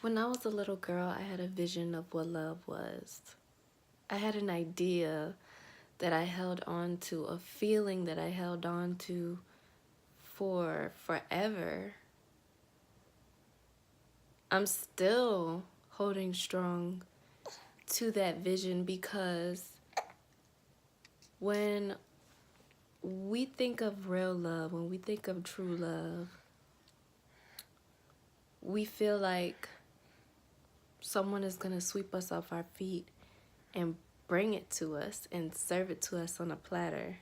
When I was a little girl, I had a vision of what love was. I had an idea that I held on to, a feeling that I held on to for forever. I'm still holding strong to that vision because when we think of real love, when we think of true love, we feel like someone is going to sweep us off our feet and bring it to us and serve it to us on a platter.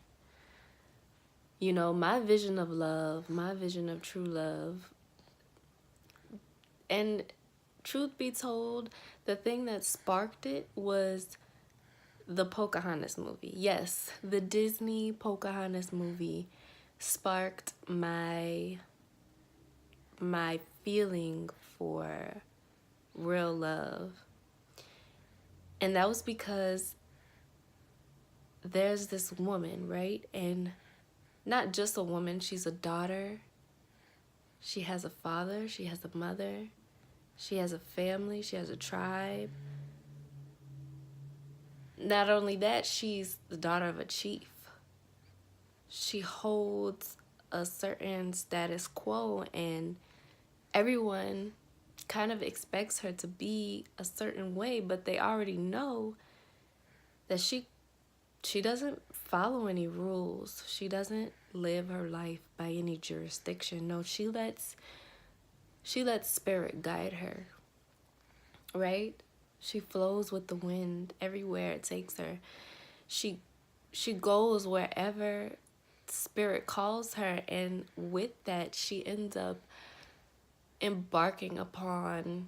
You know, my vision of love, my vision of true love, and truth be told, the thing that sparked it was the Pocahontas movie. Yes, the Disney Pocahontas movie sparked my feeling for real love. And that was because there's this woman, right? And not just a woman, she's a daughter. She has a father, she has a mother, she has a family, she has a tribe. Not only that, she's the daughter of a chief. She holds a certain status quo, and everyone kind of expects her to be a certain way, but they already know that she doesn't follow any rules. She doesn't live her life by any jurisdiction. No, she lets spirit guide her. Right? She flows with the wind everywhere it takes her. She goes wherever spirit calls her, and with that she ends up embarking upon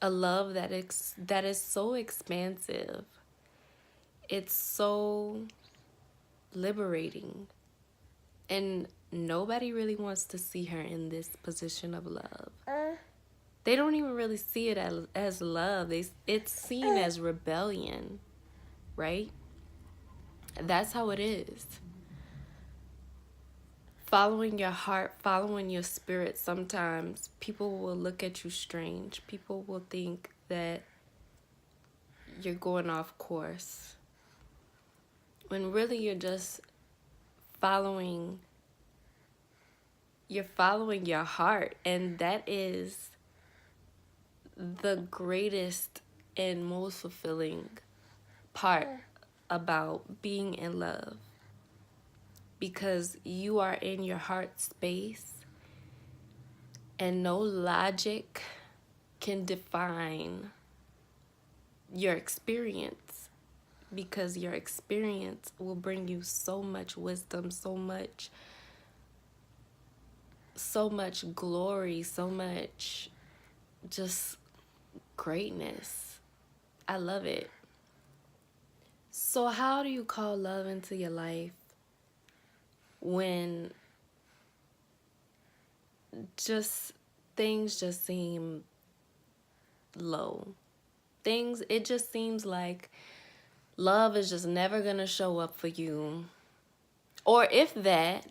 a love that is so expansive. It's so liberating. And nobody really wants to see her in this position of love. They don't even really see it as love. It's seen as rebellion, right? That's how it is. Following your heart, following your spirit, sometimes people will look at you strange. People will think that you're going off course, when really you're just following your heart. And that is the greatest and most fulfilling part about being in love, because you are in your heart space and no logic can define your experience, because your experience will bring you so much wisdom, so much glory, so much just greatness. I love it. So how do you call love into your life when things just seem low? It just seems like love is just never gonna show up for you. Or if that,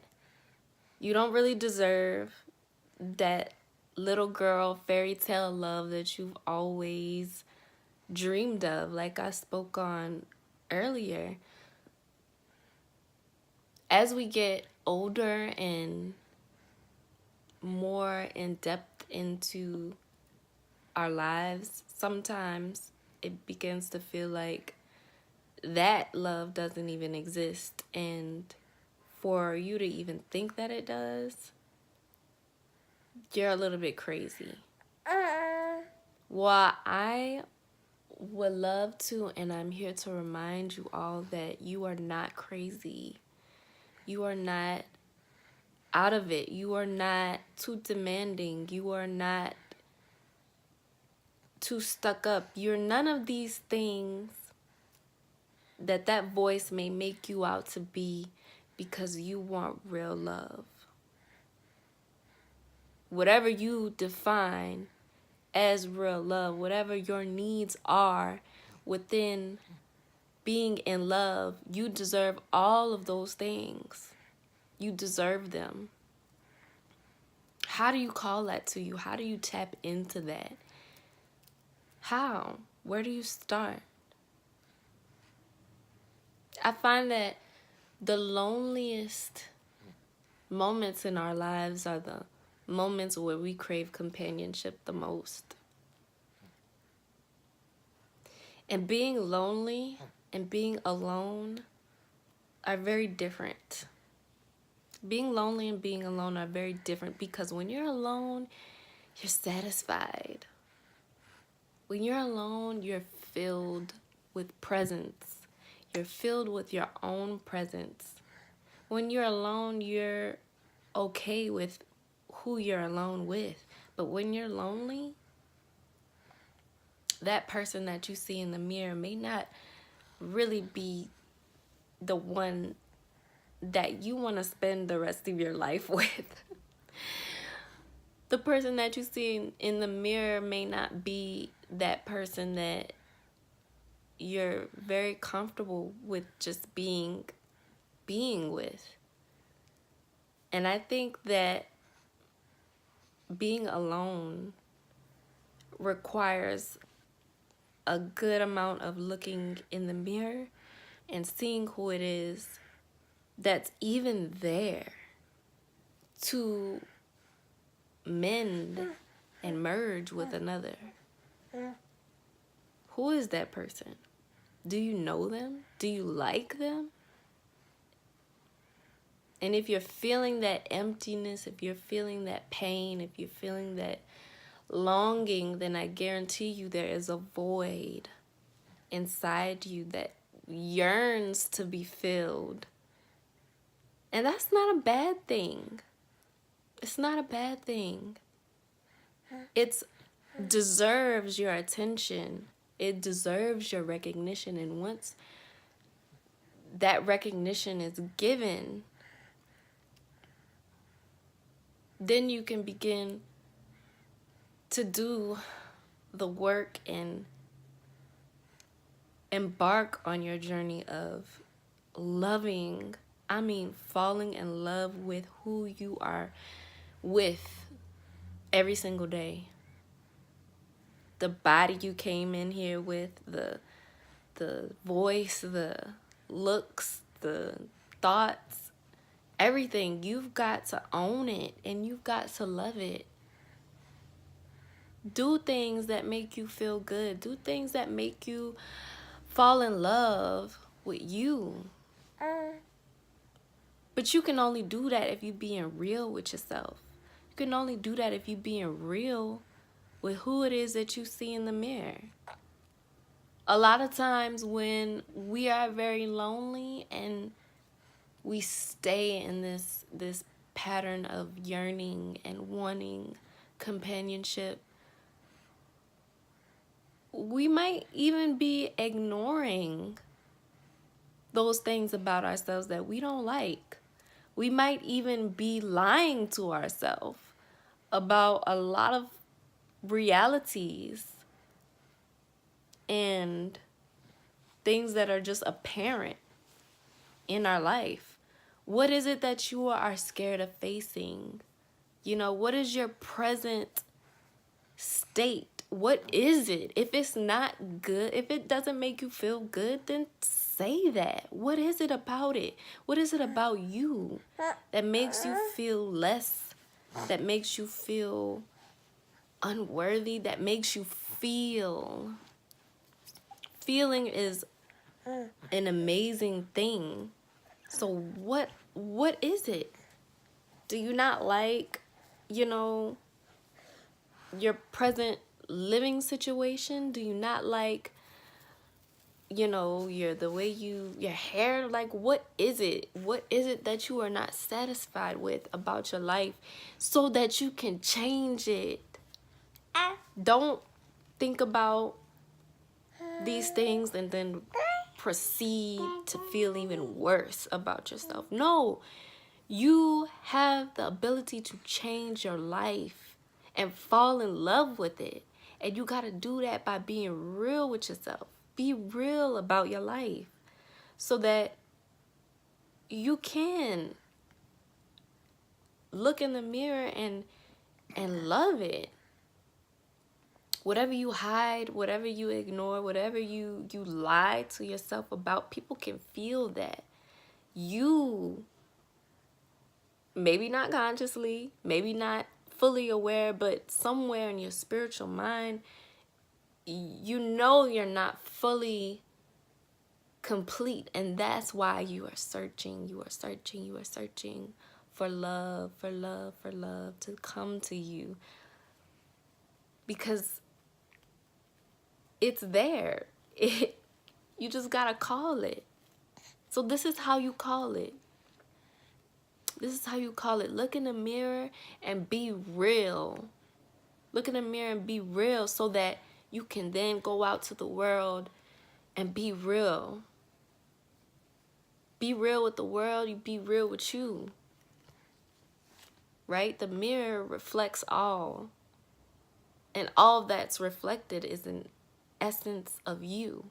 you don't really deserve that little girl fairy tale love that you've always dreamed of, like I spoke on earlier. As we get older and more in depth into our lives, sometimes it begins to feel like that love doesn't even exist. And for you to even think that it does, you're a little bit crazy. Well, I would love to, and I'm here to remind you all that you are not crazy. You are not out of it. You are not too demanding. You are not too stuck up. You're none of these things that voice may make you out to be, because you want real love. Whatever you define as real love, whatever your needs are within being in love, you deserve all of those things. You deserve them. How do you call that to you? How do you tap into that? How? Where do you start? I find that the loneliest moments in our lives are the moments where we crave companionship the most. And being lonely and being alone are very different. Being lonely and being alone are very different, because when you're alone, you're satisfied. When you're alone, you're filled with presence. You're filled with your own presence. When you're alone, you're okay with who you're alone with. But when you're lonely, that person that you see in the mirror may not really be the one that you want to spend the rest of your life with. The person that you see in the mirror may not be that person that you're very comfortable with just being with. And I think that being alone requires a good amount of looking in the mirror and seeing who it is that's even there to mend and merge with another. Who is that person? Do you know them? Do you like them? And if you're feeling that emptiness, if you're feeling that pain, if you're feeling that longing, then I guarantee you there is a void inside you that yearns to be filled. And that's not a bad thing. It's not a bad thing. It deserves your attention. It deserves your recognition. And once that recognition is given, then you can begin to do the work and embark on your journey of loving, falling in love with who you are with every single day. The body you came in here with, the voice, the looks, the thoughts, everything. You've got to own it and you've got to love it. Do things that make you feel good. Do things that make you fall in love with you. But you can only do that if you're being real with yourself. You can only do that if you're being real with who it is that you see in the mirror. A lot of times when we are very lonely and we stay in this pattern of yearning and wanting companionship, we might even be ignoring those things about ourselves that we don't like. We might even be lying to ourselves about a lot of realities and things that are just apparent in our life. What is it that you are scared of facing? What is your present state? What is it? If it's not good, if it doesn't make you feel good, then say that. What is it about it? What is it about you that makes you feel less, that makes you feel unworthy, that makes you feel? Feeling is an amazing thing. So what is it? Do you not like, your present living situation? Do you not like, your hair? Like, what is it? What is it that you are not satisfied with about your life so that you can change it? Don't think about these things and then proceed to feel even worse about yourself. No, you have the ability to change your life and fall in love with it. And you got to do that by being real with yourself. Be real about your life so that you can look in the mirror and and love it. Whatever you hide, whatever you ignore, whatever you lie to yourself about, people can feel that. You, maybe not consciously, maybe not fully aware, but somewhere in your spiritual mind, you know you're not fully complete, and that's why you are searching, you are searching, you are searching for love, for love, for love to come to you, because it's there. You just gotta call it. So this is how you call it. This is how you call it. Look in the mirror and be real. Look in the mirror and be real, so that you can then go out to the world and be real. Be real with the world, you be real with you. Right? The mirror reflects all. And all that's reflected is an essence of you.